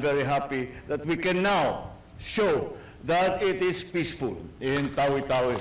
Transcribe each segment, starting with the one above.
very happy that we can now show that it is peaceful in Tawi-Tawi.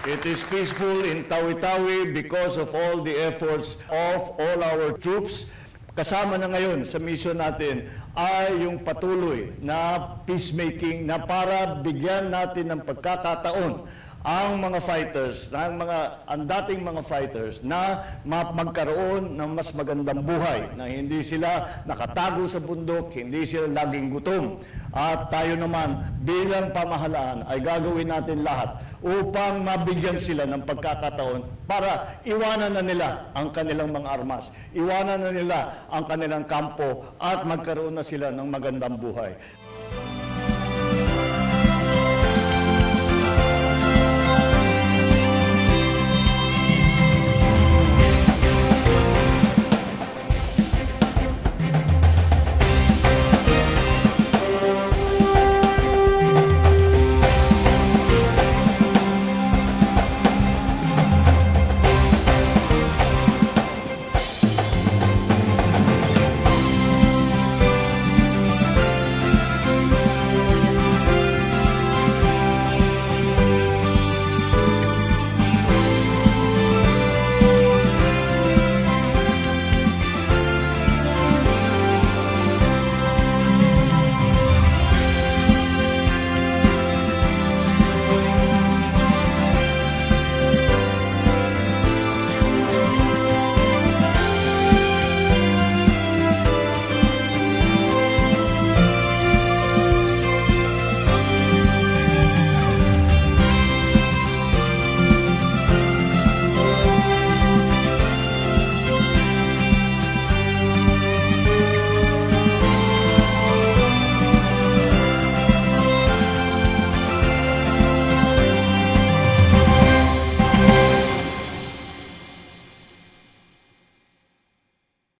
It is peaceful in Tawi-Tawi because of all the efforts of all our troops. Kasama na ngayon sa mission natin ay yung patuloy na peacemaking na para bigyan natin ng pagkakataon ang mga fighters, ang dating mga fighters na magkaroon ng mas magandang buhay, na hindi sila nakatago sa bundok, hindi sila laging gutom. At tayo naman bilang pamahalaan ay gagawin natin lahat upang mabigyan sila ng pagkakataon para iwanan na nila ang kanilang mga armas, iwanan na nila ang kanilang kampo at magkaroon na sila ng magandang buhay.